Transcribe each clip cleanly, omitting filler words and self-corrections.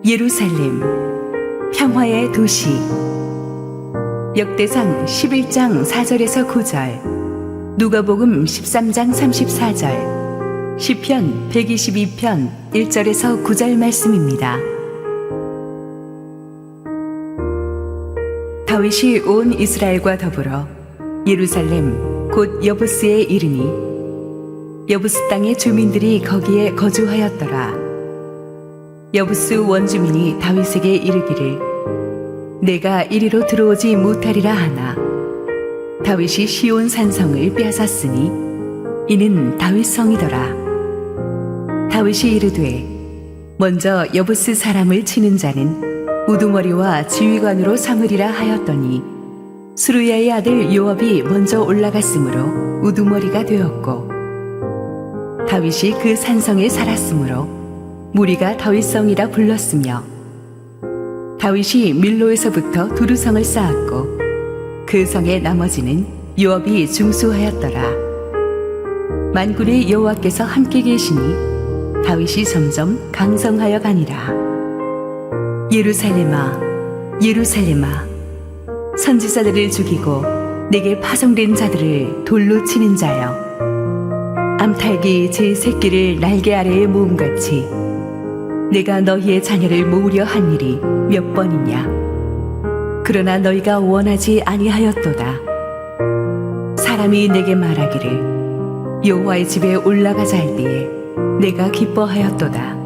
예루살렘, 평화의 도시. 역대상 11장 4절에서 9절, 누가복음 13장 34절, 시편 122편 1절에서 9절 말씀입니다. 다윗이 온 이스라엘과 더불어 예루살렘 곧 여부스에 이르니 여부스 땅의 주민들이 거기에 거주하였더라. 여부스 원주민이 다윗에게 이르기를 내가 이리로 들어오지 못하리라 하나 다윗이 시온 산성을 빼앗았으니 이는 다윗 성이더라. 다윗이 이르되 먼저 여부스 사람을 치는 자는 우두머리와 지휘관으로 삼으리라 하였더니 수르야의 아들 요압이 먼저 올라갔으므로 우두머리가 되었고 다윗이 그 산성에 살았으므로 무리가 다윗성이라 불렀으며 다윗이 밀로에서부터 두루성을 쌓았고 그 성의 나머지는 요압이 중수하였더라. 만군의 여호와께서 함께 계시니 다윗이 점점 강성하여 가니라. 예루살렘아, 예루살렘아, 선지자들을 죽이고 내게 파송된 자들을 돌로 치는 자여, 암탉이 제 새끼를 날개 아래에 모음같이 내가 너희의 자녀를 모으려 한 일이 몇 번이냐. 그러나 너희가 원하지 아니하였도다. 사람이 내게 말하기를 여호와의 집에 올라가자 할 때에 내가 기뻐하였도다.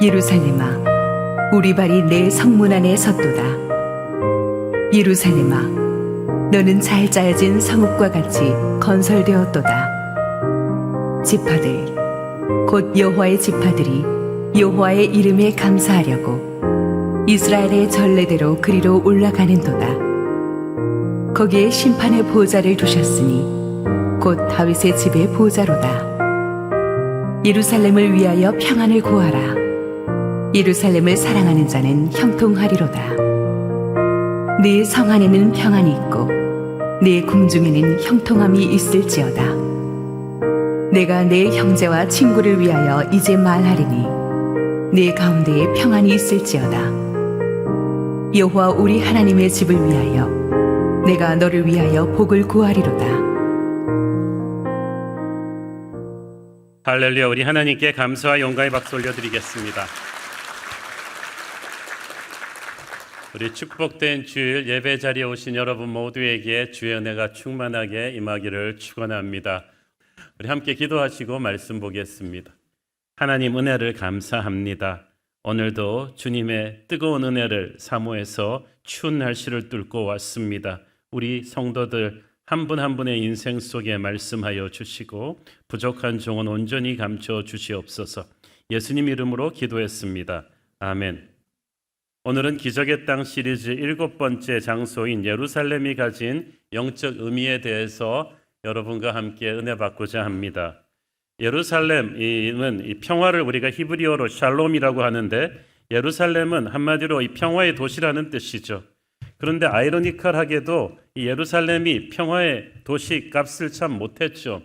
예루살렘아, 우리 발이 내 성문 안에 섰도다. 예루살렘아, 너는 잘 짜여진 성읍과 같이 건설되었도다. 지파들 곧 여호와의 지파들이 여호와의 이름에 감사하려고 이스라엘의 전례대로 그리로 올라가는도다. 거기에 심판의 보좌를 두셨으니 곧 다윗의 집의 보좌로다. 예루살렘을 위하여 평안을 구하라. 예루살렘을 사랑하는 자는 형통하리로다. 네 성 안에는 평안이 있고 네 궁중에는 형통함이 있을지어다. 내가 내 형제와 친구를 위하여 이제 말하리니 네 가운데에 평안이 있을지어다. 여호와 우리 하나님의 집을 위하여 내가 너를 위하여 복을 구하리로다. 할렐루야. 우리 하나님께 감사와 영광의 박수 올려드리겠습니다. 우리 축복된 주일 예배 자리에 오신 여러분 모두에게 주의 은혜가 충만하게 임하기를 축원합니다. 우리 함께 기도하시고 말씀 보겠습니다. 하나님 은혜를 감사합니다. 오늘도 주님의 뜨거운 은혜를 사모해서 추운 날씨를 뚫고 왔습니다. 우리 성도들 한 분 한 분의 인생 속에 말씀하여 주시고 부족한 종은 온전히 감춰 주시옵소서. 예수님 이름으로 기도했습니다. 아멘. 오늘은 기적의 땅 시리즈 7번째 장소인 예루살렘이 가진 영적 의미에 대해서 여러분과 함께 은혜 받고자 합니다. 예루살렘은 이 평화를 우리가 히브리어로 샬롬이라고 하는데 예루살렘은 한마디로 이 평화의 도시라는 뜻이죠. 그런데 아이러니컬하게도 이 예루살렘이 평화의 도시 값을 참 못했죠.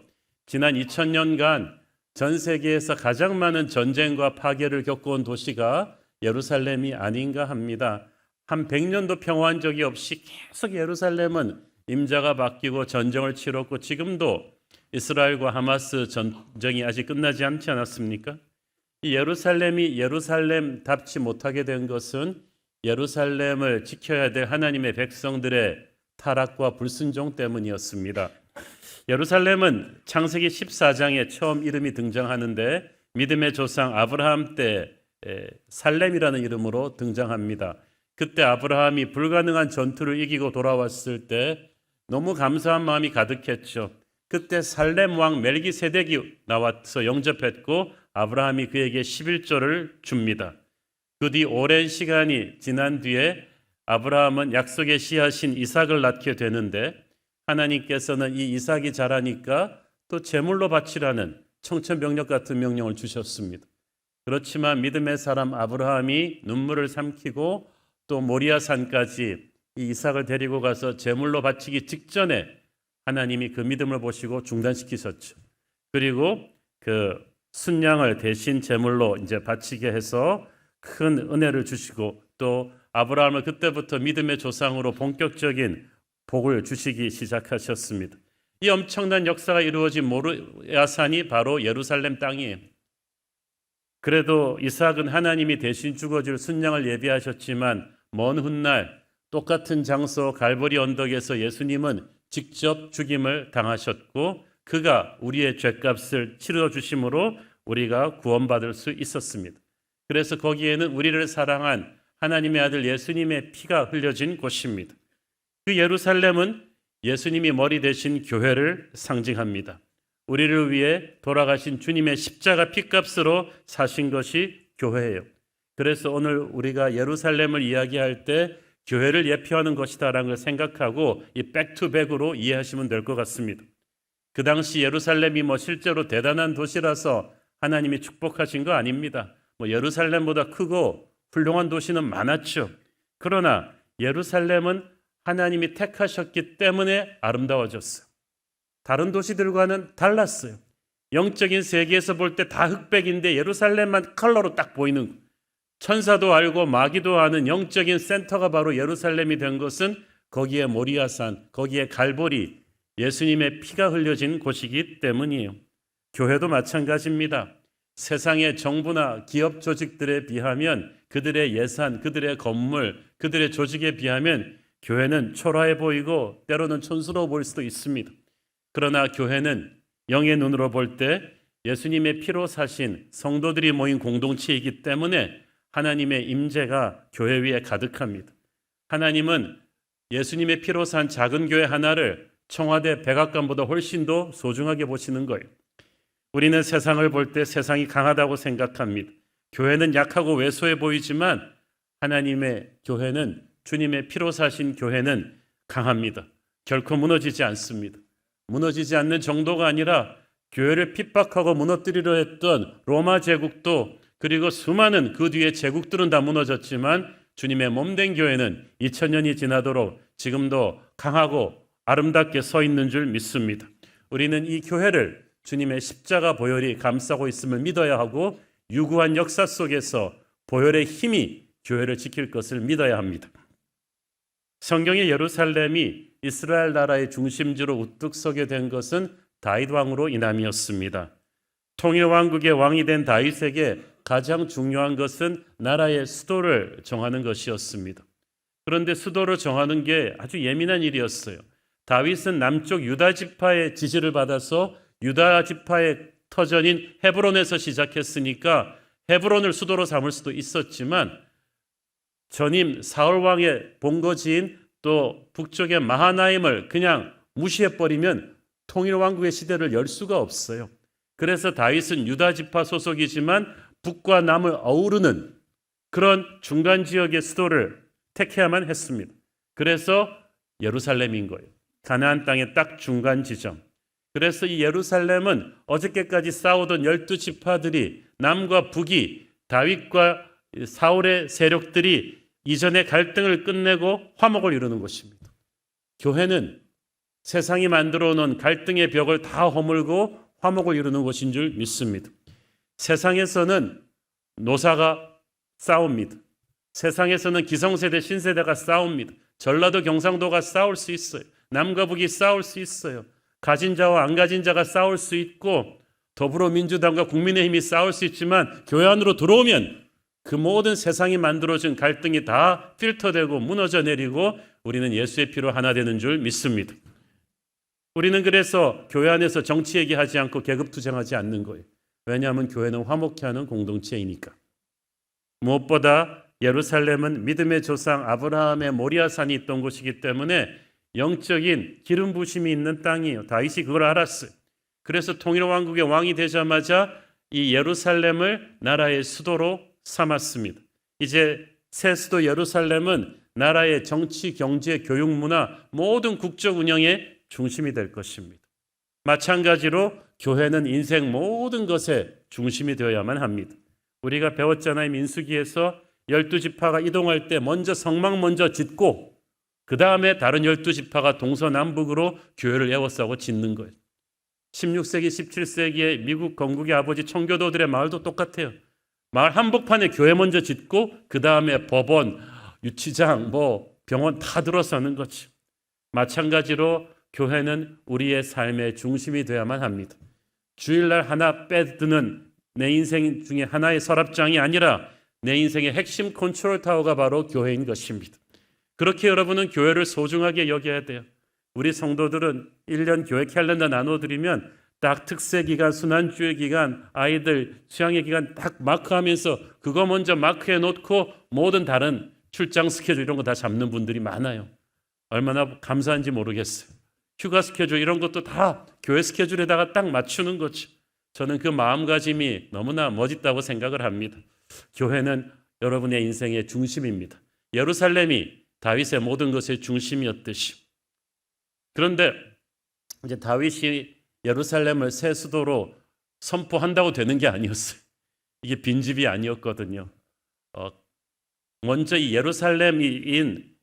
지난 2000년간 전 세계에서 가장 많은 전쟁과 파괴를 겪어온 도시가 예루살렘이 아닌가 합니다. 한 100년도 평화한 적이 없이 계속 예루살렘은 임자가 바뀌고 전쟁을 치렀고 지금도 이스라엘과 하마스 전쟁이 아직 끝나지 않지 않았습니까? 이 예루살렘이 예루살렘답지 못하게 된 것은 예루살렘을 지켜야 될 하나님의 백성들의 타락과 불순종 때문이었습니다. 예루살렘은 창세기 14장에 처음 이름이 등장하는데 믿음의 조상 아브라함 때 살렘이라는 이름으로 등장합니다. 그때 아브라함이 불가능한 전투를 이기고 돌아왔을 때 너무 감사한 마음이 가득했죠. 그때 살렘 왕 멜기세덱이 나와서 영접했고 아브라함이 그에게 11조를 줍니다. 그 뒤 오랜 시간이 지난 뒤에 아브라함은 약속의 씨앗인 이삭을 낳게 되는데 하나님께서는 이 이삭이 자라니까 또 제물로 바치라는 청천벽력 같은 명령을 주셨습니다. 그렇지만 믿음의 사람 아브라함이 눈물을 삼키고 또 모리아 산까지 이 이삭을 데리고 가서 제물로 바치기 직전에 하나님이 그 믿음을 보시고 중단시키셨죠. 그리고 그 순양을 대신 제물로 이제 바치게 해서 큰 은혜를 주시고 또 아브라함을 그때부터 믿음의 조상으로 본격적인 복을 주시기 시작하셨습니다. 이 엄청난 역사가 이루어진 모리아 산이 바로 예루살렘 땅이에요. 그래도 이삭은 하나님이 대신 죽어줄 순양을 예비하셨지만 먼 훗날 똑같은 장소 갈보리 언덕에서 예수님은 직접 죽임을 당하셨고 그가 우리의 죄값을 치러 주심으로 우리가 구원받을 수 있었습니다. 그래서 거기에는 우리를 사랑한 하나님의 아들 예수님의 피가 흘려진 곳입니다. 그 예루살렘은 예수님이 머리 대신 교회를 상징합니다. 우리를 위해 돌아가신 주님의 십자가 피값으로 사신 것이 교회예요. 그래서 오늘 우리가 예루살렘을 이야기할 때 교회를 예표하는 것이다라는 걸 생각하고 이 백투백으로 이해하시면 될 것 같습니다. 그 당시 예루살렘이 실제로 대단한 도시라서 하나님이 축복하신 거 아닙니다. 예루살렘보다 크고 훌륭한 도시는 많았죠. 그러나 예루살렘은 하나님이 택하셨기 때문에 아름다워졌어요. 다른 도시들과는 달랐어요. 영적인 세계에서 볼 때 다 흑백인데 예루살렘만 컬러로 딱 보이는 거예요. 천사도 알고 마귀도 아는 영적인 센터가 바로 예루살렘이 된 것은 거기에 모리아산, 거기에 갈보리, 예수님의 피가 흘려진 곳이기 때문이에요. 교회도 마찬가지입니다. 세상의 정부나 기업 조직들에 비하면 그들의 예산, 그들의 건물, 그들의 조직에 비하면 교회는 초라해 보이고 때로는 촌스러워 보일 수도 있습니다. 그러나 교회는 영의 눈으로 볼 때 예수님의 피로 사신 성도들이 모인 공동체이기 때문에 하나님의 임재가 교회 위에 가득합니다. 하나님은 예수님의 피로 산 작은 교회 하나를 청와대 백악관보다 훨씬 더 소중하게 보시는 거예요. 우리는 세상을 볼 때 세상이 강하다고 생각합니다. 교회는 약하고 왜소해 보이지만 하나님의 교회는 주님의 피로 사신 교회는 강합니다. 결코 무너지지 않습니다. 무너지지 않는 정도가 아니라 교회를 핍박하고 무너뜨리려 했던 로마 제국도 그리고 수많은 그 뒤에 제국들은 다 무너졌지만 주님의 몸된 교회는 2000년이 지나도록 지금도 강하고 아름답게 서 있는 줄 믿습니다. 우리는 이 교회를 주님의 십자가 보혈이 감싸고 있음을 믿어야 하고 유구한 역사 속에서 보혈의 힘이 교회를 지킬 것을 믿어야 합니다. 성경의 예루살렘이 이스라엘 나라의 중심지로 우뚝 서게 된 것은 다윗 왕으로 인함이었습니다. 통일 왕국의 왕이 된 다윗에게 가장 중요한 것은 나라의 수도를 정하는 것이었습니다. 그런데 수도를 정하는 게 아주 예민한 일이었어요. 다윗은 남쪽 유다 지파의 지지를 받아서 유다 지파의 터전인 헤브론에서 시작했으니까 헤브론을 수도로 삼을 수도 있었지만 전임 사울 왕의 본거지인 또 북쪽의 마하나임을 그냥 무시해버리면 통일왕국의 시대를 열 수가 없어요. 그래서 다윗은 유다 지파 소속이지만 북과 남을 어우르는 그런 중간 지역의 수도를 택해야만 했습니다. 그래서 예루살렘인 거예요. 가나안 땅의 딱 중간 지점. 그래서 이 예루살렘은 어저께까지 싸우던 12지파들이 남과 북이 다윗과 사울의 세력들이 이전의 갈등을 끝내고 화목을 이루는 곳입니다. 교회는 세상이 만들어 놓은 갈등의 벽을 다 허물고 화목을 이루는 곳인 줄 믿습니다. 세상에서는 노사가 싸웁니다. 세상에서는 기성세대, 신세대가 싸웁니다. 전라도, 경상도가 싸울 수 있어요. 남과 북이 싸울 수 있어요. 가진 자와 안 가진 자가 싸울 수 있고 더불어민주당과 국민의힘이 싸울 수 있지만 교회 안으로 들어오면 그 모든 세상이 만들어진 갈등이 다 필터되고 무너져 내리고 우리는 예수의 피로 하나 되는 줄 믿습니다. 우리는 그래서 교회 안에서 정치 얘기하지 않고 계급투쟁하지 않는 거예요. 왜냐하면 교회는 화목케 하는 공동체이니까. 무엇보다 예루살렘은 믿음의 조상 아브라함의 모리아산이 있던 곳이기 때문에 영적인 기름 부심이 있는 땅이에요. 다윗이 그걸 알았어요. 그래서 통일왕국의 왕이 되자마자 이 예루살렘을 나라의 수도로 삼았습니다. 이제 새 수도 예루살렘은 나라의 정치, 경제, 교육, 문화 모든 국적 운영의 중심이 될 것입니다. 마찬가지로 교회는 인생 모든 것의 중심이 되어야만 합니다. 우리가 배웠잖아요. 민수기에서 12지파가 이동할 때 먼저 성막 먼저 짓고 그 다음에 다른 12지파가 동서남북으로 교회를 에워싸고 짓는 거예요. 16세기, 17세기의 미국 건국의 아버지 청교도들의 마을도 똑같아요. 마을 한복판에 교회 먼저 짓고 그 다음에 법원, 유치장, 병원 다 들어서는 거지. 마찬가지로 교회는 우리의 삶의 중심이 되어야만 합니다. 주일날 하나 빼드는 내 인생 중에 하나의 서랍장이 아니라 내 인생의 핵심 컨트롤 타워가 바로 교회인 것입니다. 그렇게 여러분은 교회를 소중하게 여겨야 돼요. 우리 성도들은 1년 교회 캘린더 나눠드리면 딱 특세 기간, 순환주의 기간, 아이들 수양의 기간 딱 마크하면서 그거 먼저 마크해 놓고 모든 다른 출장 스케줄 이런 거 다 잡는 분들이 많아요. 얼마나 감사한지 모르겠어요. 휴가 스케줄 이런 것도 다 교회 스케줄에다가 딱 맞추는 거죠. 저는 그 마음가짐이 너무나 멋있다고 생각을 합니다. 교회는 여러분의 인생의 중심입니다. 예루살렘이 다윗의 모든 것의 중심이었듯이. 그런데 이제 다윗이 예루살렘을 새 수도로 선포한다고 되는 게 아니었어요. 이게 빈집이 아니었거든요. 먼저 이 예루살렘인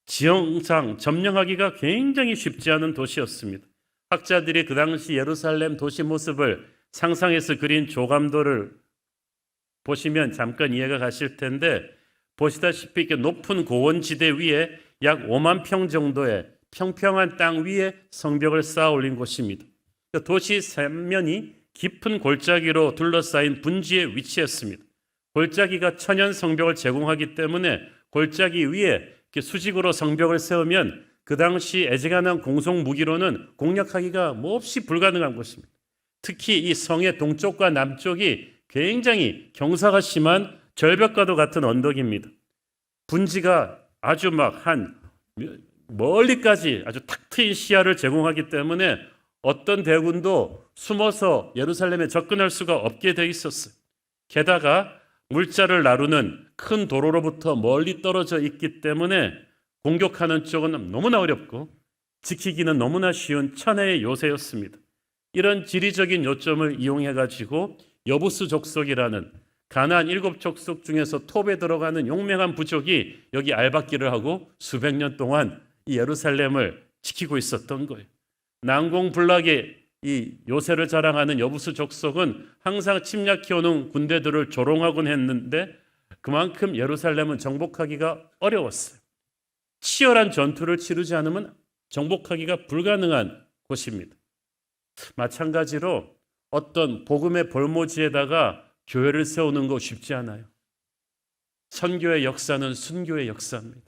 지형상 점령하기가 굉장히 쉽지 않은 도시였습니다. 학자들이 그 당시 예루살렘 도시 모습을 상상해서 그린 조감도를 보시면 잠깐 이해가 가실 텐데, 보시다시피 이렇게 높은 고원지대 위에 약 5만 평 정도의 평평한 땅 위에 성벽을 쌓아 올린 곳입니다. 도시 삼면이 깊은 골짜기로 둘러싸인 분지에 위치했습니다. 골짜기가 천연 성벽을 제공하기 때문에 골짜기 위에 이렇게 수직으로 성벽을 세우면 그 당시 애지간한 공속 무기로는 공략하기가 몹시 불가능한 곳입니다. 특히 이 성의 동쪽과 남쪽이 굉장히 경사가 심한 절벽과도 같은 언덕입니다. 분지가 아주 한 멀리까지 아주 탁 트인 시야를 제공하기 때문에 어떤 대군도 숨어서 예루살렘에 접근할 수가 없게 돼 있었어요. 게다가 물자를 나르는 큰 도로로부터 멀리 떨어져 있기 때문에 공격하는 쪽은 너무나 어렵고 지키기는 너무나 쉬운 천혜의 요새였습니다. 이런 지리적인 요점을 이용해 가지고 여부스 족속이라는 가나안 7족속 중에서 톱에 들어가는 용맹한 부족이 여기 알박기를 하고 수백 년 동안 이 예루살렘을 지키고 있었던 거예요. 난공불락의 이 요새를 자랑하는 여부스 족속은 항상 침략해오는 군대들을 조롱하곤 했는데 그만큼 예루살렘은 정복하기가 어려웠어요. 치열한 전투를 치르지 않으면 정복하기가 불가능한 곳입니다. 마찬가지로 어떤 복음의 볼모지에다가 교회를 세우는 거 쉽지 않아요. 선교의 역사는 순교의 역사입니다.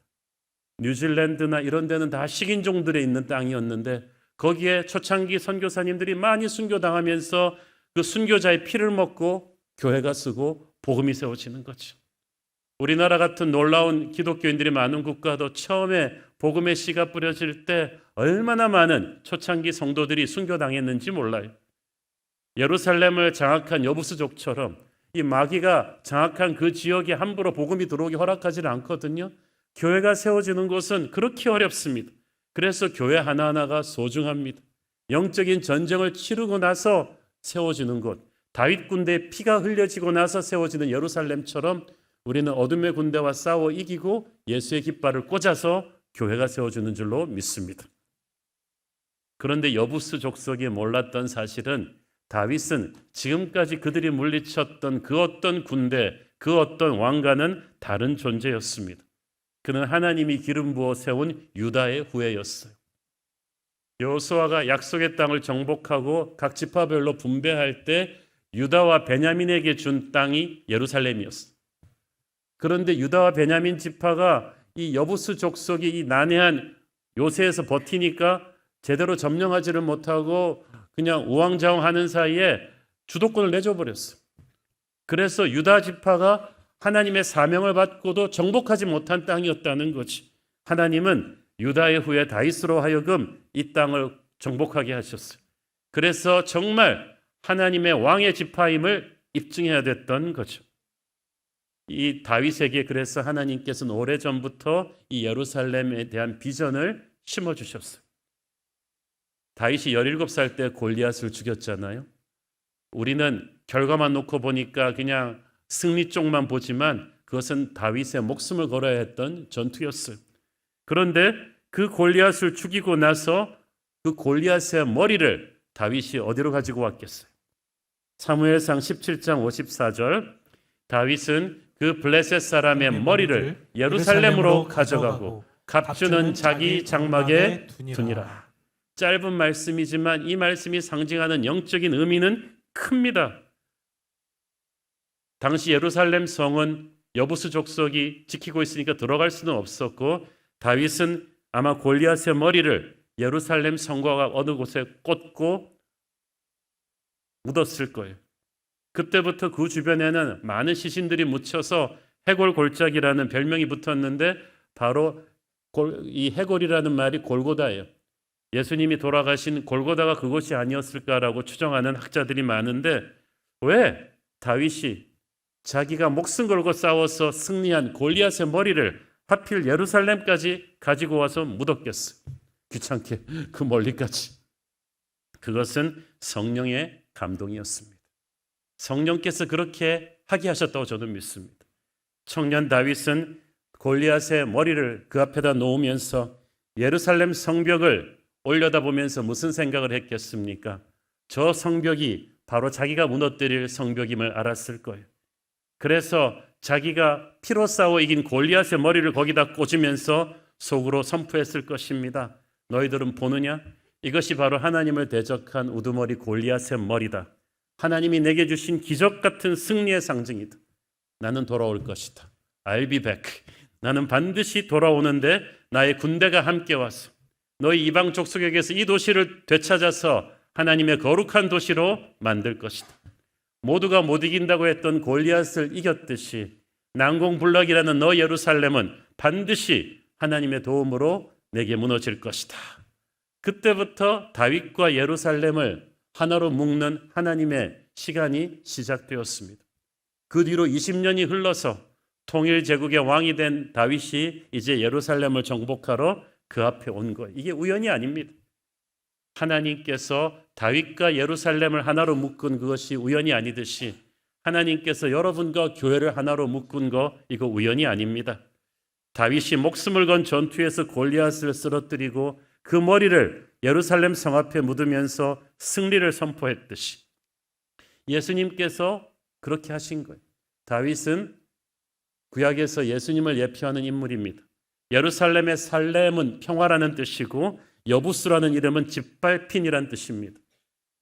뉴질랜드나 이런 데는 다 식인종들에 있는 땅이었는데 거기에 초창기 선교사님들이 많이 순교당하면서 그 순교자의 피를 먹고 교회가 쓰고 복음이 세워지는 거죠. 우리나라 같은 놀라운 기독교인들이 많은 국가도 처음에 복음의 씨가 뿌려질 때 얼마나 많은 초창기 성도들이 순교당했는지 몰라요. 예루살렘을 장악한 여부스족처럼 이 마귀가 장악한 그 지역에 함부로 복음이 들어오기 허락하지는 않거든요. 교회가 세워지는 곳은 그렇게 어렵습니다. 그래서 교회 하나하나가 소중합니다. 영적인 전쟁을 치르고 나서 세워지는 곳, 다윗 군대의 피가 흘려지고 나서 세워지는 예루살렘처럼 우리는 어둠의 군대와 싸워 이기고 예수의 깃발을 꽂아서 교회가 세워지는 줄로 믿습니다. 그런데 여부스 족속이 몰랐던 사실은 다윗은 지금까지 그들이 물리쳤던 그 어떤 군대, 그 어떤 왕과는 다른 존재였습니다. 그는 하나님이 기름 부어 세운 유다의 후예였어요. 여호수아가 약속의 땅을 정복하고 각 지파별로 분배할 때 유다와 베냐민에게 준 땅이 예루살렘이었어요. 그런데 유다와 베냐민 지파가 이 여부스 족속이 이 난해한 요새에서 버티니까 제대로 점령하지를 못하고 그냥 우왕좌왕하는 사이에 주도권을 내줘버렸어요. 그래서 유다 지파가 하나님의 사명을 받고도 정복하지 못한 땅이었다는 거지. 하나님은 유다의 후예 다윗으로 하여금 이 땅을 정복하게 하셨어요. 그래서 정말 하나님의 왕의 지파임을 입증해야 됐던 거죠. 이 다윗에게 그래서 하나님께서는 오래전부터 이 예루살렘에 대한 비전을 심어주셨어요. 다윗이 17살 때 골리앗을 죽였잖아요. 우리는 결과만 놓고 보니까 그냥 승리 쪽만 보지만 그것은 다윗의 목숨을 걸어야 했던 전투였어요. 그런데 그 골리앗을 죽이고 나서 그 골리앗의 머리를 다윗이 어디로 가지고 왔겠어요? 사무엘상 17장 54절 다윗은 그 블레셋 사람의 머리를 예루살렘으로 가져가고 갑주는 자기 장막에 두니라. 짧은 말씀이지만 이 말씀이 상징하는 영적인 의미는 큽니다. 당시 예루살렘 성은 여부수 족속이 지키고 있으니까 들어갈 수는 없었고, 다윗은 아마 골리앗의 머리를 예루살렘 성곽 어느 곳에 꽂고 묻었을 거예요. 그때부터 그 주변에는 많은 시신들이 묻혀서 해골골짜기라는 별명이 붙었는데, 바로 이 해골이라는 말이 골고다예요. 예수님이 돌아가신 골고다가 그곳이 아니었을까라고 추정하는 학자들이 많은데, 왜 다윗이 자기가 목숨 걸고 싸워서 승리한 골리앗의 머리를 하필 예루살렘까지 가지고 와서 묻었겠어? 귀찮게 그 멀리까지. 그것은 성령의 감동이었습니다. 성령께서 그렇게 하게 하셨다고 저는 믿습니다. 청년 다윗은 골리앗의 머리를 그 앞에다 놓으면서 예루살렘 성벽을 올려다보면서 무슨 생각을 했겠습니까? 저 성벽이 바로 자기가 무너뜨릴 성벽임을 알았을 거예요. 그래서 자기가 피로 싸워 이긴 골리앗의 머리를 거기다 꽂으면서 속으로 선포했을 것입니다. 너희들은 보느냐? 이것이 바로 하나님을 대적한 우두머리 골리앗의 머리다. 하나님이 내게 주신 기적 같은 승리의 상징이다. 나는 돌아올 것이다. I'll be back. 나는 반드시 돌아오는데 나의 군대가 함께 와서 너희 이방 족속에게서 이 도시를 되찾아서 하나님의 거룩한 도시로 만들 것이다. 모두가 못 이긴다고 했던 골리앗을 이겼듯이 난공불락이라는 너 예루살렘은 반드시 하나님의 도움으로 내게 무너질 것이다. 그때부터 다윗과 예루살렘을 하나로 묶는 하나님의 시간이 시작되었습니다. 그 뒤로 20년이 흘러서 통일 제국의 왕이 된 다윗이 이제 예루살렘을 정복하러 그 앞에 온 거예요. 이게 우연이 아닙니다. 하나님께서 다윗과 예루살렘을 하나로 묶은 그것이 우연이 아니듯이 하나님께서 여러분과 교회를 하나로 묶은 거, 이거 우연이 아닙니다. 다윗이 목숨을 건 전투에서 골리앗을 쓰러뜨리고 그 머리를 예루살렘 성 앞에 묻으면서 승리를 선포했듯이 예수님께서 그렇게 하신 거예요. 다윗은 구약에서 예수님을 예표하는 인물입니다. 예루살렘의 살렘은 평화라는 뜻이고 여부수라는 이름은 짓밟힌이라는 뜻입니다.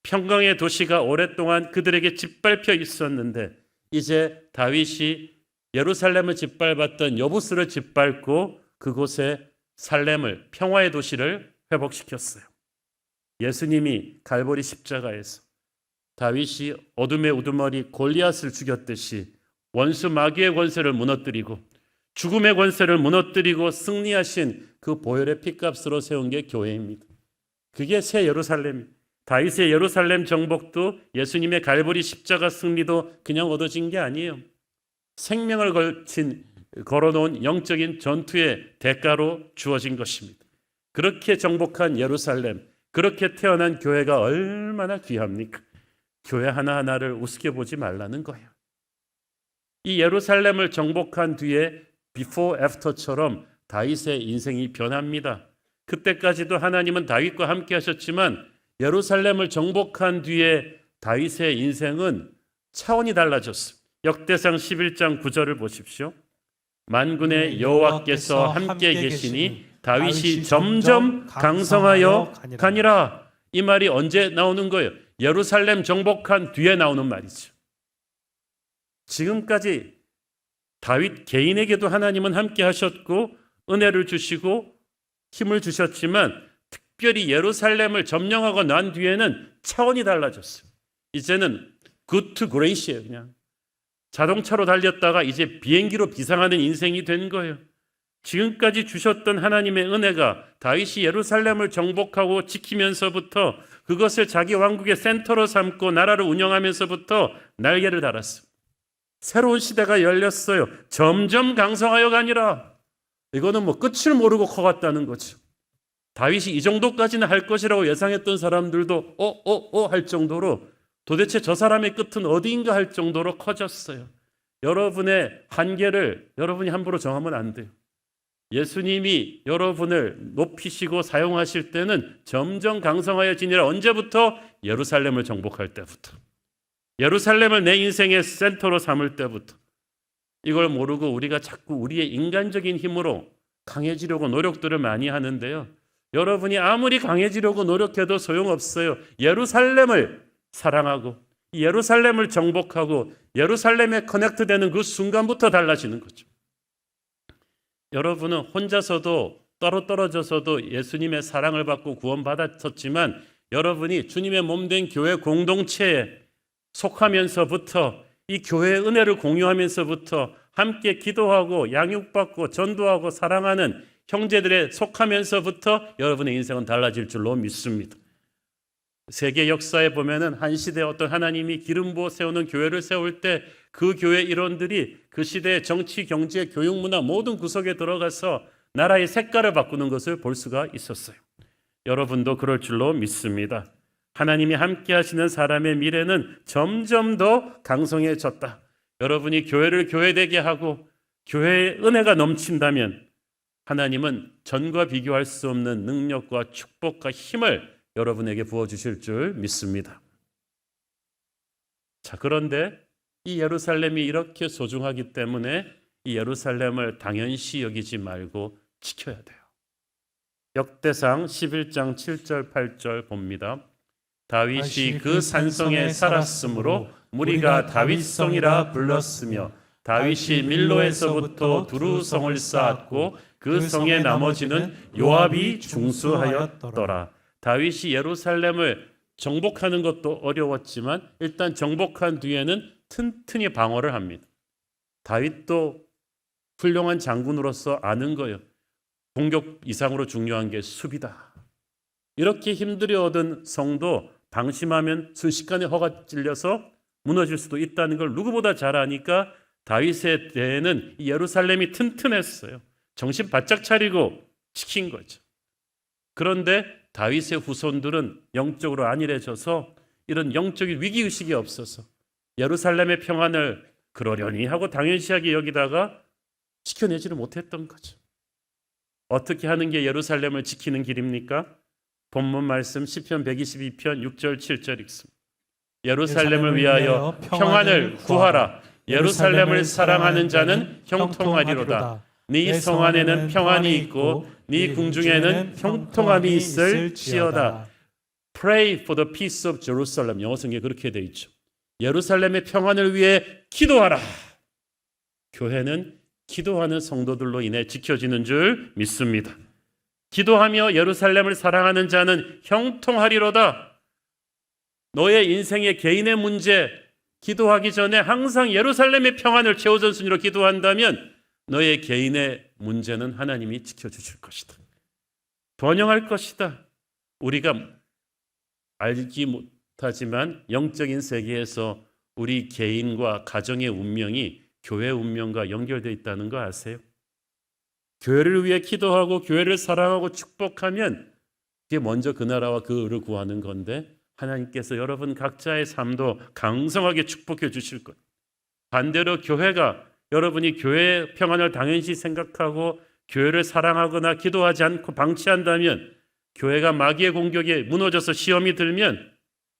평강의 도시가 오랫동안 그들에게 짓밟혀 있었는데 이제 다윗이 예루살렘을 짓밟았던 여부수를 짓밟고 그곳에 살렘을, 평화의 도시를 회복시켰어요. 예수님이 갈보리 십자가에서 다윗이 어둠의 우두머리 골리앗을 죽였듯이 원수 마귀의 권세를 무너뜨리고 죽음의 권세를 무너뜨리고 승리하신 그 보혈의 피값으로 세운 게 교회입니다. 그게 새 예루살렘입니다. 다윗의 예루살렘 정복도 예수님의 갈보리 십자가 승리도 그냥 얻어진 게 아니에요. 생명을 걸어놓은 영적인 전투의 대가로 주어진 것입니다. 그렇게 정복한 예루살렘, 그렇게 태어난 교회가 얼마나 귀합니까? 교회 하나하나를 우습게 보지 말라는 거예요. 이 예루살렘을 정복한 뒤에 before, after처럼 다윗의 인생이 변합니다. 그때까지도 하나님은 다윗과 함께 하셨지만 예루살렘을 정복한 뒤에 다윗의 인생은 차원이 달라졌어요. 역대상 11장 9절을 보십시오. 만군의 여호와께서 함께 계시니 다윗이 점점 강성하여 가니라. 이 말이 언제 나오는 거예요? 예루살렘 정복한 뒤에 나오는 말이죠. 지금까지 다윗 개인에게도 하나님은 함께 하셨고 은혜를 주시고 힘을 주셨지만 특별히 예루살렘을 점령하고 난 뒤에는 차원이 달라졌어요. 이제는 good to grace예요. 그냥 자동차로 달렸다가 이제 비행기로 비상하는 인생이 된 거예요. 지금까지 주셨던 하나님의 은혜가 다윗이 예루살렘을 정복하고 지키면서부터 그것을 자기 왕국의 센터로 삼고 나라를 운영하면서부터 날개를 달았어요. 새로운 시대가 열렸어요. 점점 강성하여 가니라. 이거는 뭐 끝을 모르고 커갔다는 거죠. 다윗이 이 정도까지는 할 것이라고 예상했던 사람들도 할 정도로 도대체 저 사람의 끝은 어디인가 할 정도로 커졌어요. 여러분의 한계를 여러분이 함부로 정하면 안 돼요. 예수님이 여러분을 높이시고 사용하실 때는 점점 강성하여지니라. 언제부터? 예루살렘을 정복할 때부터. 예루살렘을 내 인생의 센터로 삼을 때부터. 이걸 모르고 우리가 자꾸 우리의 인간적인 힘으로 강해지려고 노력들을 많이 하는데요. 여러분이 아무리 강해지려고 노력해도 소용없어요. 예루살렘을 사랑하고 예루살렘을 정복하고 예루살렘에 커넥트되는 그 순간부터 달라지는 거죠. 여러분은 혼자서도 따로 떨어져서도 예수님의 사랑을 받고 구원받았었지만 여러분이 주님의 몸된 교회 공동체에 속하면서부터 이 교회의 은혜를 공유하면서부터 함께 기도하고 양육받고 전도하고 사랑하는 형제들에 속하면서부터 여러분의 인생은 달라질 줄로 믿습니다. 세계 역사에 보면은 한 시대에 어떤 하나님이 기름 부어 세우는 교회를 세울 때 그 교회 일원들이 그 시대의 정치, 경제, 교육, 문화 모든 구석에 들어가서 나라의 색깔을 바꾸는 것을 볼 수가 있었어요. 여러분도 그럴 줄로 믿습니다. 하나님이 함께 하시는 사람의 미래는 점점 더 강성해졌다. 여러분이 교회를 교회되게 하고 교회의 은혜가 넘친다면 하나님은 전과 비교할 수 없는 능력과 축복과 힘을 여러분에게 부어주실 줄 믿습니다. 자, 그런데 이 예루살렘이 이렇게 소중하기 때문에 이 예루살렘을 당연시 여기지 말고 지켜야 돼요. 역대상 11장 7절 8절 봅니다. 다윗이 그 산성에 살았으므로 무리가 다윗성이라 불렀으며 다윗이 밀로에서부터 두루성을 쌓았고 그 성의 나머지는 요압이 중수하였더라. 다윗이 예루살렘을 정복하는 것도 어려웠지만 일단 정복한 뒤에는 튼튼히 방어를 합니다. 다윗도 훌륭한 장군으로서 아는 거예요. 공격 이상으로 중요한 게 수비다. 이렇게 힘들여 얻은 성도 방심하면 순식간에 허가 찔려서 무너질 수도 있다는 걸 누구보다 잘 아니까 다윗에 대해는 예루살렘이 튼튼했어요. 정신 바짝 차리고 지킨 거죠. 그런데 다윗의 후손들은 영적으로 안일해져서 이런 영적인 위기의식이 없어서 예루살렘의 평안을 그러려니 하고 당연시하게 여기다가 지켜내지를 못했던 거죠. 어떻게 하는 게 예루살렘을 지키는 길입니까? 본문 말씀 시편 122편 6절 7절 읽습니다. 예루살렘을 위하여 평안을 구하라. 예루살렘을 사랑하는 자는 형통하리로다. 네 성 안에는 평안이 있고 네 궁중에는 형통함이 있을지어다. Pray for the peace of Jerusalem. 영어 성경에 그렇게 되어 있죠. 예루살렘의 평안을 위해 기도하라. 교회는 기도하는 성도들로 인해 지켜지는 줄 믿습니다. 기도하며 예루살렘을 사랑하는 자는 형통하리로다. 너의 인생의 개인의 문제 기도하기 전에 항상 예루살렘의 평안을 최우선순위로 기도한다면 너의 개인의 문제는 하나님이 지켜주실 것이다. 번영할 것이다. 우리가 알지 못하지만 영적인 세계에서 우리 개인과 가정의 운명이 교회 운명과 연결되어 있다는 거 아세요? 교회를 위해 기도하고 교회를 사랑하고 축복하면 그게 먼저 그 나라와 그 의를 구하는 건데 하나님께서 여러분 각자의 삶도 강성하게 축복해 주실 것. 반대로 교회가 여러분이 교회의 평안을 당연시 생각하고 교회를 사랑하거나 기도하지 않고 방치한다면 교회가 마귀의 공격에 무너져서 시험이 들면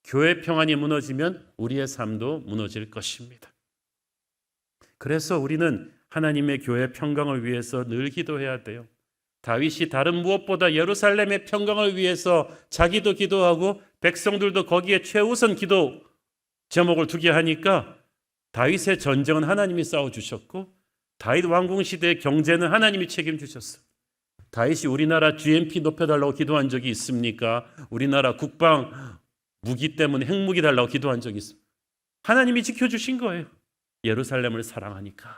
교회 평안이 무너지면 우리의 삶도 무너질 것입니다. 그래서 우리는 하나님의 교회 평강을 위해서 늘 기도해야 돼요. 다윗이 다른 무엇보다 예루살렘의 평강을 위해서 자기도 기도하고 백성들도 거기에 최우선 기도 제목을 두게 하니까 다윗의 전쟁은 하나님이 싸워주셨고 다윗 왕궁 시대의 경제는 하나님이 책임주셨어요. 다윗이 우리나라 GNP 높여달라고 기도한 적이 있습니까? 우리나라 국방 무기 때문에 핵무기 달라고 기도한 적이 있습니까? 하나님이 지켜주신 거예요. 예루살렘을 사랑하니까.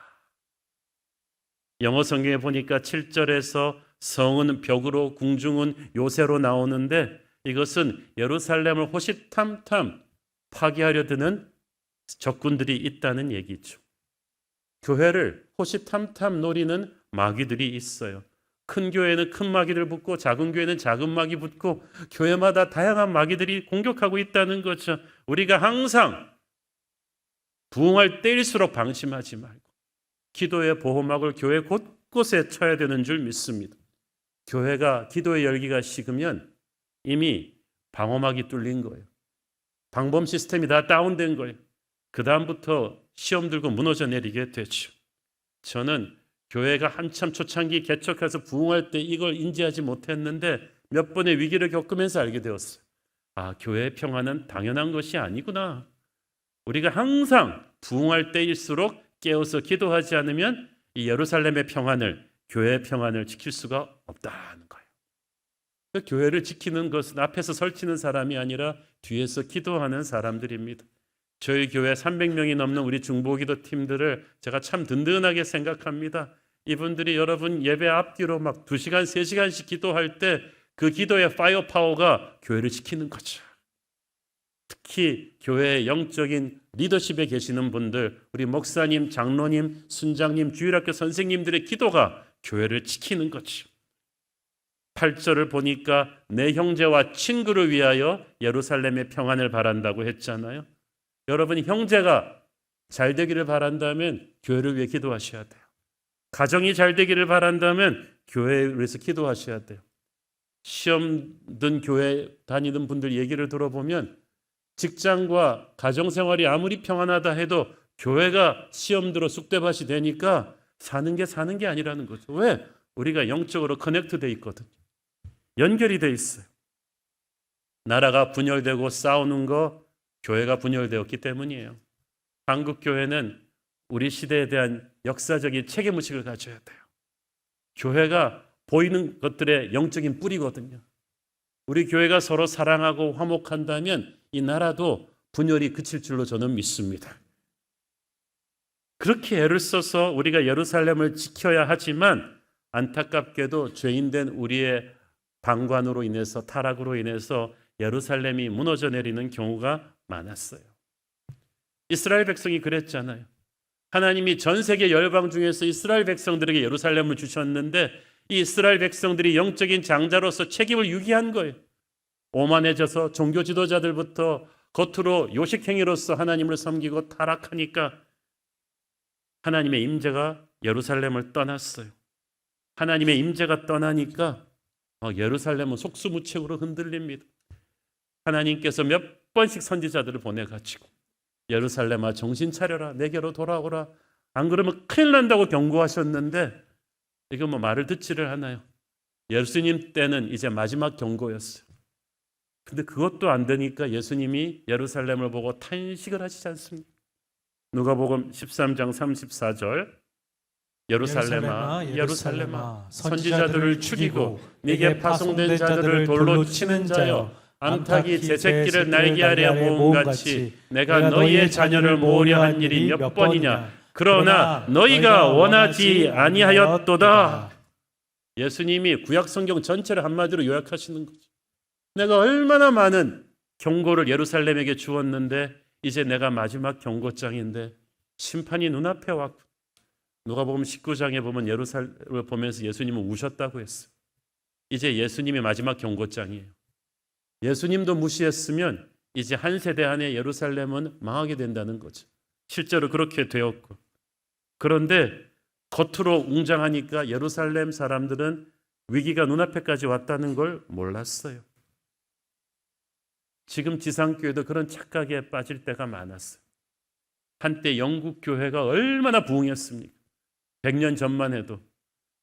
영어 성경에 보니까 7절에서 성은 벽으로 궁중은 요새로 나오는데 이것은 예루살렘을 호시탐탐 파괴하려 드는 적군들이 있다는 얘기죠. 교회를 호시탐탐 노리는 마귀들이 있어요. 큰 교회는 큰 마귀들 붙고 작은 교회는 작은 마귀 붙고 교회마다 다양한 마귀들이 공격하고 있다는 거죠. 우리가 항상 부흥할 때일수록 방심하지 말고 기도의 보호막을 교회 곳곳에 쳐야 되는 줄 믿습니다. 교회가 기도의 열기가 식으면 이미 방어막이 뚫린 거예요. 방범 시스템이 다 다운된 거예요. 그 다음부터 시험 들고 무너져 내리게 되죠. 저는 교회가 한참 초창기 개척해서 부흥할 때 이걸 인지하지 못했는데 몇 번의 위기를 겪으면서 알게 되었어요. 아, 교회의 평화는 당연한 것이 아니구나. 우리가 항상 부흥할 때일수록 깨어서 기도하지 않으면 이 예루살렘의 평안을, 교회의 평안을 지킬 수가 없다는 거예요. 그 교회를 지키는 것은 앞에서 설치는 사람이 아니라 뒤에서 기도하는 사람들입니다. 저희 교회 300명이 넘는 우리 중보기도 팀들을 제가 참 든든하게 생각합니다. 이분들이 여러분 예배 앞뒤로 막 2시간, 3시간씩 기도할 때 그 기도의 파이어 파워가 교회를 지키는 거죠. 특히 교회의 영적인 리더십에 계시는 분들, 우리 목사님, 장로님, 순장님, 주일학교 선생님들의 기도가 교회를 지키는 거죠. 8절을 보니까 내 형제와 친구를 위하여 예루살렘의 평안을 바란다고 했잖아요. 여러분 형제가 잘 되기를 바란다면 교회를 위해 기도하셔야 돼요. 가정이 잘 되기를 바란다면 교회를 위해서 기도하셔야 돼요. 시험 든 교회 다니는 분들 얘기를 들어보면 직장과 가정생활이 아무리 평안하다 해도 교회가 시험 들어 쑥대밭이 되니까 사는 게 아니라는 거죠. 왜? 우리가 영적으로 커넥트 돼 있거든요. 연결이 돼 있어요. 나라가 분열되고 싸우는 거 교회가 분열되었기 때문이에요. 한국 교회는 우리 시대에 대한 역사적인 책임의식을 가져야 돼요. 교회가 보이는 것들의 영적인 뿌리거든요. 우리 교회가 서로 사랑하고 화목한다면 이 나라도 분열이 그칠 줄로 저는 믿습니다. 그렇게 애를 써서 우리가 예루살렘을 지켜야 하지만 안타깝게도 죄인된 우리의 방관으로 인해서 타락으로 인해서 예루살렘이 무너져 내리는 경우가 많았어요. 이스라엘 백성이 그랬잖아요. 하나님이 전 세계 열방 중에서 이스라엘 백성들에게 예루살렘을 주셨는데 이 이스라엘 백성들이 영적인 장자로서 책임을 유기한 거예요. 오만해져서 종교 지도자들부터 겉으로 요식행위로서 하나님을 섬기고 타락하니까 하나님의 임재가 예루살렘을 떠났어요. 하나님의 임재가 떠나니까 예루살렘은 속수무책으로 흔들립니다. 하나님께서 몇 번씩 선지자들을 보내가지고 예루살렘아 정신 차려라, 내게로 돌아오라, 안 그러면 큰일 난다고 경고하셨는데 이거 뭐 말을 듣지를 않아요. 예수님 때는 이제 마지막 경고였어요. 근데 그것도 안 되니까 예수님이 예루살렘을 보고 탄식을 하시지 않습니까? 누가복음 13장 34절 예루살렘아 예루살렘아 선지자들을 죽이고 네게 파송된 자들을 돌로 치는 자여 암탉이 제 새끼를 날개 아래 모음같이 내가 너희의 자녀를 모으려 한 일이 몇 번이냐 그러나 너희가 원하지 아니하였도다. 예수님이 구약 성경 전체를 한마디로 요약하시는 거죠. 내가 얼마나 많은 경고를 예루살렘에게 주었는데 이제 내가 마지막 경고장인데 심판이 눈앞에 왔고 누가복음 19장에 보면 예루살렘을 보면서 예수님은 우셨다고 했어요. 이제 예수님이 마지막 경고장이에요. 예수님도 무시했으면 이제 한 세대 안에 예루살렘은 망하게 된다는 거죠. 실제로 그렇게 되었고 그런데 겉으로 웅장하니까 예루살렘 사람들은 위기가 눈앞에까지 왔다는 걸 몰랐어요. 지금 지상교회도 그런 착각에 빠질 때가 많았어요. 한때 영국 교회가 얼마나 부흥했습니까? 100년 전만 해도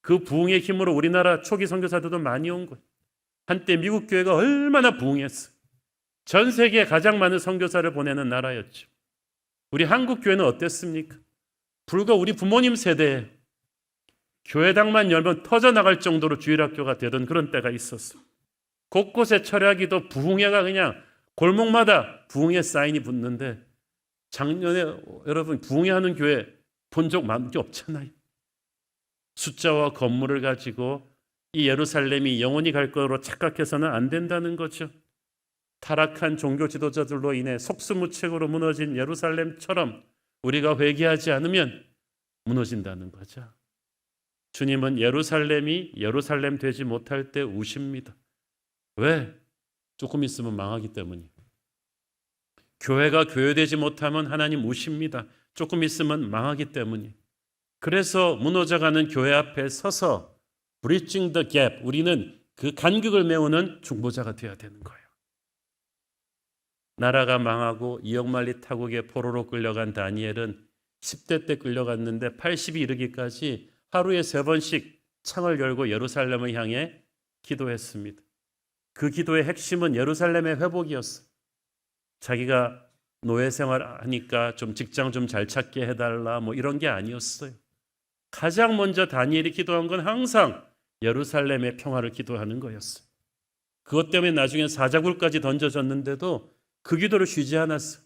그 부흥의 힘으로 우리나라 초기 선교사들도 많이 온 거예요. 한때 미국 교회가 얼마나 부흥했어요. 전 세계에 가장 많은 선교사를 보내는 나라였죠. 우리 한국 교회는 어땠습니까? 불과 우리 부모님 세대에 교회당만 열면 터져나갈 정도로 주일학교가 되던 그런 때가 있었어요. 곳곳에 철야기도 부흥회가 그냥 골목마다 부흥회 사인이 붙는데 작년에 여러분 부흥회 하는 교회 본 적 많은 게 없잖아요. 숫자와 건물을 가지고 이 예루살렘이 영원히 갈 거로 착각해서는 안 된다는 거죠. 타락한 종교 지도자들로 인해 속수무책으로 무너진 예루살렘처럼 우리가 회개하지 않으면 무너진다는 거죠. 주님은 예루살렘이 예루살렘 되지 못할 때 우십니다. 왜? 조금 있으면 망하기 때문이에요. 교회가 교회되지 못하면 하나님 우십니다. 조금 있으면 망하기 때문이에요. 그래서 무너져가는 교회 앞에 서서 Bridging the gap, 우리는 그 간격을 메우는 중보자가 되어야 되는 거예요. 나라가 망하고 이역만리 타국에 포로로 끌려간 다니엘은 10대 때 끌려갔는데 80이 이르기까지 하루에 3번씩 창을 열고 예루살렘을 향해 기도했습니다. 그 기도의 핵심은 예루살렘의 회복이었어요. 자기가 노예 생활하니까 좀 직장 좀 잘 찾게 해달라 뭐 이런 게 아니었어요. 가장 먼저 다니엘이 기도한 건 항상 예루살렘의 평화를 기도하는 거였어요. 그것 때문에 나중에 사자굴까지 던져졌는데도 그 기도를 쉬지 않았어요.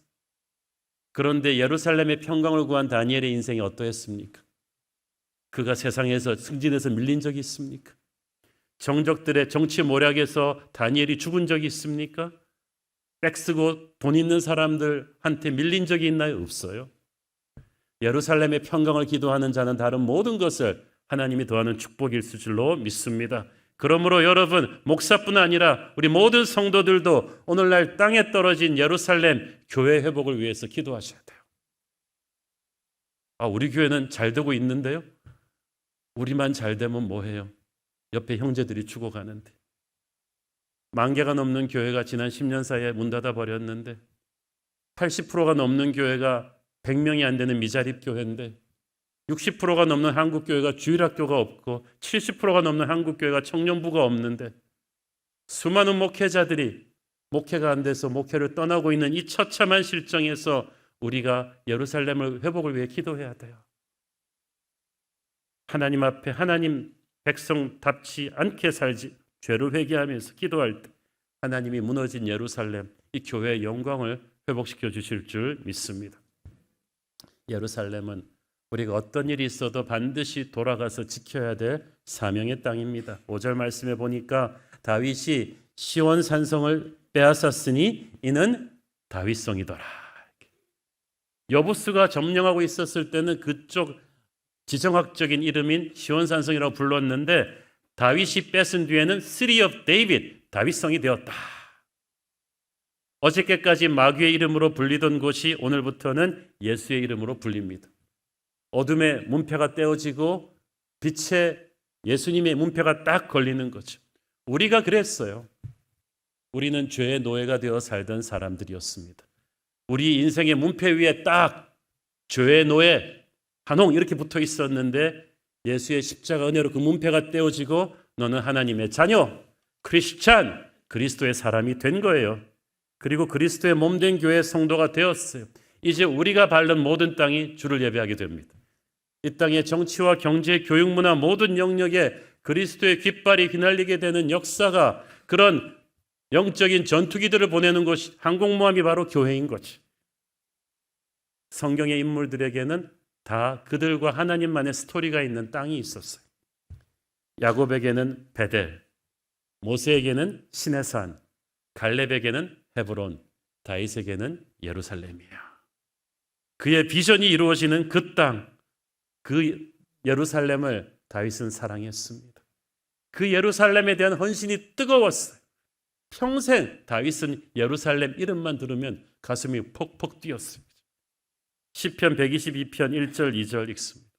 그런데 예루살렘의 평강을 구한 다니엘의 인생이 어떠했습니까? 그가 세상에서 승진해서 밀린 적이 있습니까? 정적들의 정치 모략에서 다니엘이 죽은 적이 있습니까? 빽쓰고 돈 있는 사람들한테 밀린 적이 있나요? 없어요. 예루살렘의 평강을 기도하는 자는 다른 모든 것을 하나님이 더하는 축복일 줄로 믿습니다. 그러므로 여러분, 목사뿐 아니라 우리 모든 성도들도 오늘날 땅에 떨어진 예루살렘 교회 회복을 위해서 기도하셔야 돼요. 우리 교회는 잘 되고 있는데요. 우리만 잘 되면 뭐해요? 옆에 형제들이 죽어가는데. 10,000개가 넘는 교회가 지난 10년 사이에 문 닫아 버렸는데 80%가 넘는 교회가 100명이 안 되는 미자립 교회인데 60%가 넘는 한국 교회가 주일학교가 없고 70%가 넘는 한국 교회가 청년부가 없는데 수많은 목회자들이 목회가 안 돼서 목회를 떠나고 있는 이 처참한 실정에서 우리가 예루살렘을 회복을 위해 기도해야 돼요. 하나님 앞에 하나님 백성답지 않게 살지 죄를 회개하면서 기도할 때 하나님이 무너진 예루살렘, 이 교회의 영광을 회복시켜 주실 줄 믿습니다. 예루살렘은 우리가 어떤 일이 있어도 반드시 돌아가서 지켜야 될 사명의 땅입니다. 5절 말씀에 보니까 다윗이 시온 산성을 빼앗았으니 이는 다윗성이더라. 여부스가 점령하고 있었을 때는 그쪽 지정학적인 이름인 시온 산성이라고 불렀는데 다윗이 뺏은 뒤에는 City of David, 다윗성이 되었다. 어저께까지 마귀의 이름으로 불리던 곳이 오늘부터는 예수의 이름으로 불립니다. 어둠의 문패가 떼어지고 빛의 예수님의 문패가 딱 걸리는 거죠. 우리가 그랬어요. 우리는 죄의 노예가 되어 살던 사람들이었습니다. 우리 인생의 문패 위에 딱 죄의 노예 한홍 이렇게 붙어 있었는데 예수의 십자가 은혜로 그 문패가 떼어지고 너는 하나님의 자녀, 크리스찬, 그리스도의 사람이 된 거예요. 그리고 그리스도의 몸된 교회의 성도가 되었어요. 이제 우리가 밟는 모든 땅이 주를 예배하게 됩니다. 이 땅의 정치와 경제, 교육, 문화 모든 영역에 그리스도의 깃발이 휘날리게 되는 역사가 그런 영적인 전투기들을 보내는 것이 항공모함이 바로 교회인 거지. 성경의 인물들에게는 다 그들과 하나님만의 스토리가 있는 땅이 있었어요. 야곱에게는 베델, 모세에게는 시내산, 갈렙에게는 헤브론, 다윗에게는 예루살렘이야. 그의 비전이 이루어지는 그 땅, 그 예루살렘을 다윗은 사랑했습니다. 그 예루살렘에 대한 헌신이 뜨거웠어요. 평생 다윗은 예루살렘 이름만 들으면 가슴이 퍽퍽 뛰었습니다. 시편 122편 1절 2절 읽습니다.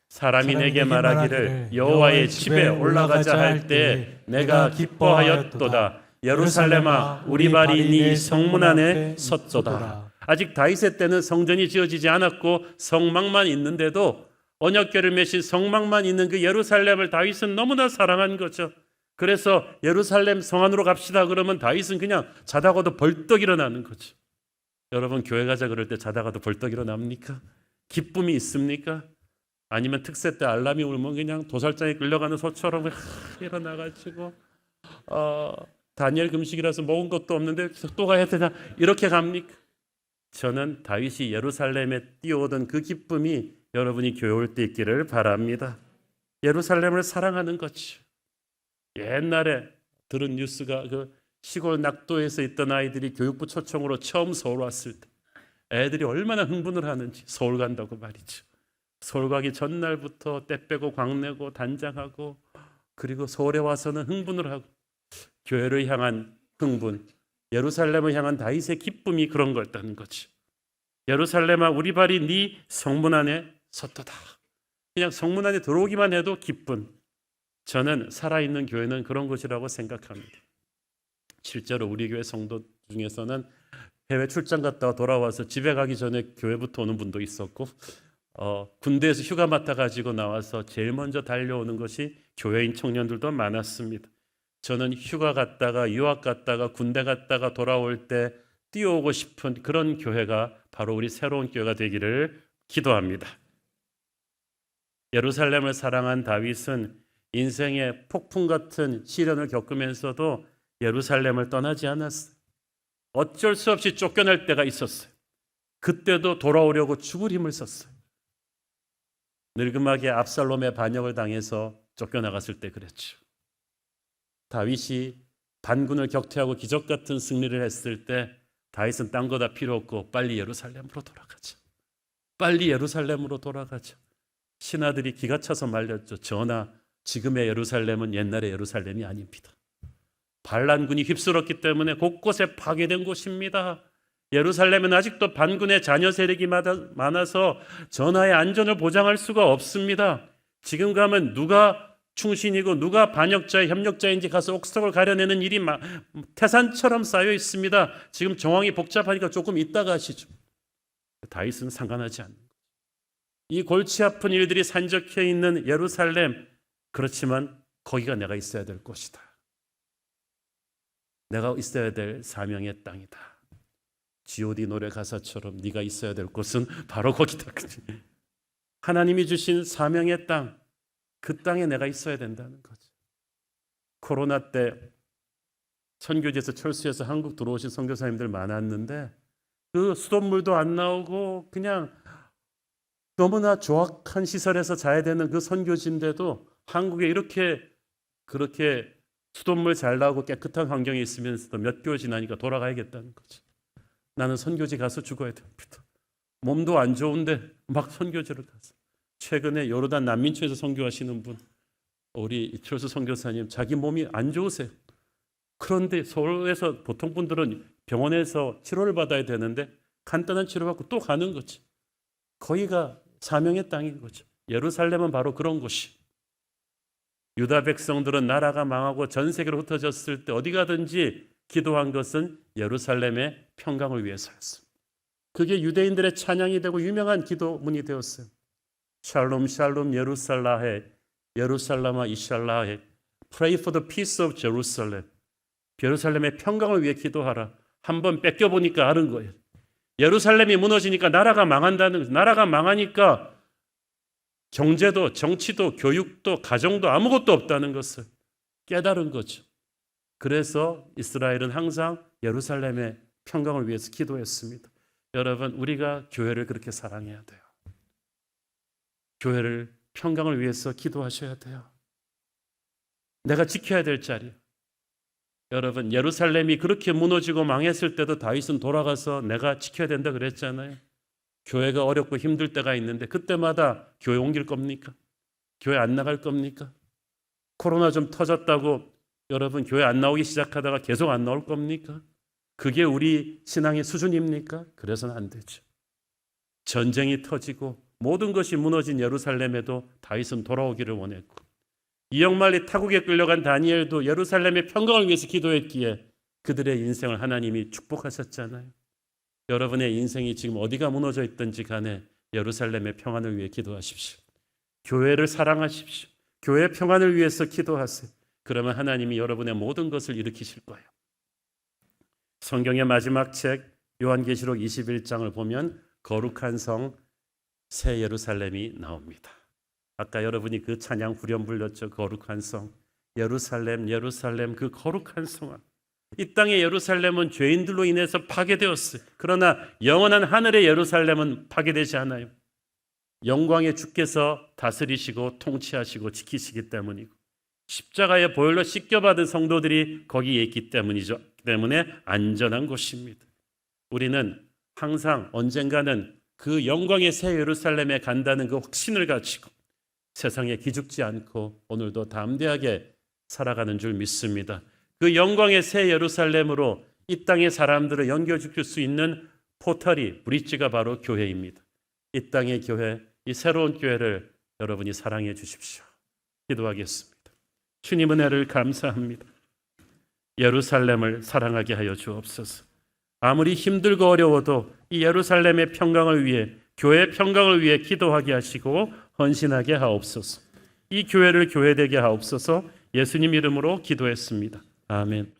사람이 내게 말하기를 여호와의 집에 올라가자 할 때 내가 기뻐하였도다. 예루살렘아 우리 발이 네 성문 안에 섰도다. 아직 다윗의 때는 성전이 지어지지 않았고 성막만 있는데도 언약궤를 메신 성막만 있는 그 예루살렘을 다윗은 너무나 사랑한 거죠. 그래서 예루살렘 성 안으로 갑시다 그러면 다윗은 그냥 자다가도 벌떡 일어나는 거죠. 여러분 교회 가자 그럴 때 자다가도 벌떡 일어납니까? 기쁨이 있습니까? 아니면 특세 때 알람이 울면 그냥 도살장에 끌려가는 소처럼 일어나가지고 다니엘 금식이라서 먹은 것도 없는데 또 가야 되나 이렇게 갑니까? 저는 다윗이 예루살렘에 뛰어오던 그 기쁨이 여러분이 교회 올 때 있기를 바랍니다. 예루살렘을 사랑하는 거죠. 옛날에 들은 뉴스가 그 시골 낙도에서 있던 아이들이 교육부 초청으로 처음 서울 왔을 때 애들이 얼마나 흥분을 하는지 서울 간다고 말이죠. 서울 가기 전날부터 때 빼고 광내고 단장하고 그리고 서울에 와서는 흥분을 하고 교회를 향한 흥분, 예루살렘을 향한 다윗의 기쁨이 그런 거였다는 거지. 예루살렘아 우리 발이 네 성문 안에 섰도다. 그냥 성문 안에 들어오기만 해도 기쁜. 저는 살아있는 교회는 그런 것이라고 생각합니다. 실제로 우리 교회 성도 중에서는 해외 출장 갔다가 돌아와서 집에 가기 전에 교회부터 오는 분도 있었고, 군대에서 휴가 맡아가지고 나와서 제일 먼저 달려오는 것이 교회인 청년들도 많았습니다. 저는 휴가 갔다가 유학 갔다가 군대 갔다가 돌아올 때 뛰어오고 싶은 그런 교회가 바로 우리 새로운 교회가 되기를 기도합니다. 예루살렘을 사랑한 다윗은 인생의 폭풍 같은 시련을 겪으면서도 예루살렘을 떠나지 않았어요. 어쩔 수 없이 쫓겨날 때가 있었어요. 그때도 돌아오려고 죽을 힘을 썼어요. 늙음하게 압살롬의 반역을 당해서 쫓겨나갔을 때 그랬죠. 다윗이 반군을 격퇴하고 기적 같은 승리를 했을 때 다윗은 딴 거 다 필요 없고 빨리 예루살렘으로 돌아가자. 빨리 예루살렘으로 돌아가자. 신하들이 기가 차서 말렸죠. 전하, 지금의 예루살렘은 옛날의 예루살렘이 아닙니다. 반란군이 휩쓸었기 때문에 곳곳에 파괴된 곳입니다. 예루살렘은 아직도 반군의 자녀 세력이 많아서 전하의 안전을 보장할 수가 없습니다. 지금 가면 누가 충신이고 누가 반역자의 협력자인지 가서 옥석을 가려내는 일이 태산처럼 쌓여 있습니다. 지금 정황이 복잡하니까 조금 이따가 하시죠. 다윗은 상관하지 않는 거죠. 이 골치 아픈 일들이 산적해 있는 예루살렘, 그렇지만 거기가 내가 있어야 될 곳이다. 내가 있어야 될 사명의 땅이다. G.O.D 노래 가사처럼 네가 있어야 될 곳은 바로 거기다. 하나님이 주신 사명의 땅, 그 땅에 내가 있어야 된다는 거죠. 코로나 때 선교지에서 철수해서 한국 들어오신 선교사님들 많았는데 그 수돗물도 안 나오고 그냥 너무나 조악한 시설에서 자야 되는 그 선교지인데도 한국에 그렇게 수돗물 잘 나오고 깨끗한 환경에 있으면서도 몇 개월 지나니까 돌아가야겠다는 거죠. 나는 선교지 가서 죽어야 됩니다. 몸도 안 좋은데 막 선교지를 가서. 최근에 요르단 난민초에서 선교하시는 분, 우리 이철수 선교사님 자기 몸이 안 좋으세요. 그런데 서울에서 보통 분들은 병원에서 치료를 받아야 되는데 간단한 치료받고 또 가는 거지. 거기가 사명의 땅인 거죠. 예루살렘은 바로 그런 곳이. 유다 백성들은 나라가 망하고 전 세계로 흩어졌을 때 어디 가든지 기도한 것은 예루살렘의 평강을 위해서였습니다. 그게 유대인들의 찬양이 되고 유명한 기도문이 되었어요. 샬롬 샬롬 예루살라해 예루살라마 이샬라해 Pray for the peace of Jerusalem. 예루살렘의 평강을 위해 기도하라. 한번 뺏겨보니까 아는 거예요. 예루살렘이 무너지니까 나라가 망한다는 거예요. 나라가 망하니까 경제도 정치도 교육도 가정도 아무것도 없다는 것을 깨달은 거죠. 그래서 이스라엘은 항상 예루살렘의 평강을 위해서 기도했습니다. 여러분, 우리가 교회를 그렇게 사랑해야 돼요. 교회를 평강을 위해서 기도하셔야 돼요. 내가 지켜야 될 자리. 여러분, 예루살렘이 그렇게 무너지고 망했을 때도 다윗은 돌아가서 내가 지켜야 된다 그랬잖아요. 교회가 어렵고 힘들 때가 있는데 그때마다 교회 옮길 겁니까? 교회 안 나갈 겁니까? 코로나 좀 터졌다고 여러분 교회 안 나오기 시작하다가 계속 안 나올 겁니까? 그게 우리 신앙의 수준입니까? 그래서는 안 되죠. 전쟁이 터지고 모든 것이 무너진 예루살렘에도 다윗은 돌아오기를 원했고, 이역말리 타국에 끌려간 다니엘도 예루살렘의 평강을 위해서 기도했기에 그들의 인생을 하나님이 축복하셨잖아요. 여러분의 인생이 지금 어디가 무너져 있든지 간에 예루살렘의 평안을 위해 기도하십시오. 교회를 사랑하십시오. 교회의 평안을 위해서 기도하세요. 그러면 하나님이 여러분의 모든 것을 일으키실 거예요. 성경의 마지막 책 요한계시록 21장을 보면 거룩한 성 새 예루살렘이 나옵니다. 아까 여러분이 그 찬양 후렴 불렸죠. 거룩한 성 예루살렘 예루살렘 그 거룩한 성아. 이 땅의 예루살렘은 죄인들로 인해서 파괴되었어요. 그러나 영원한 하늘의 예루살렘은 파괴되지 않아요. 영광의 주께서 다스리시고 통치하시고 지키시기 때문이고 십자가의 보혈로 씻겨받은 성도들이 거기에 있기 때문이죠. 때문에 안전한 곳입니다. 우리는 항상 언젠가는 그 영광의 새 예루살렘에 간다는 그 확신을 가지고 세상에 기죽지 않고 오늘도 담대하게 살아가는 줄 믿습니다. 그 영광의 새 예루살렘으로 이 땅의 사람들을 연결시킬 수 있는 포털이 브릿지가 바로 교회입니다. 이 땅의 교회, 이 새로운 교회를 여러분이 사랑해 주십시오. 기도하겠습니다. 주님 은혜를 감사합니다. 예루살렘을 사랑하게 하여 주옵소서. 아무리 힘들고 어려워도 이 예루살렘의 평강을 위해, 교회의 평강을 위해 기도하게 하시고 헌신하게 하옵소서. 이 교회를 교회되게 하옵소서. 예수님 이름으로 기도했습니다. 아멘.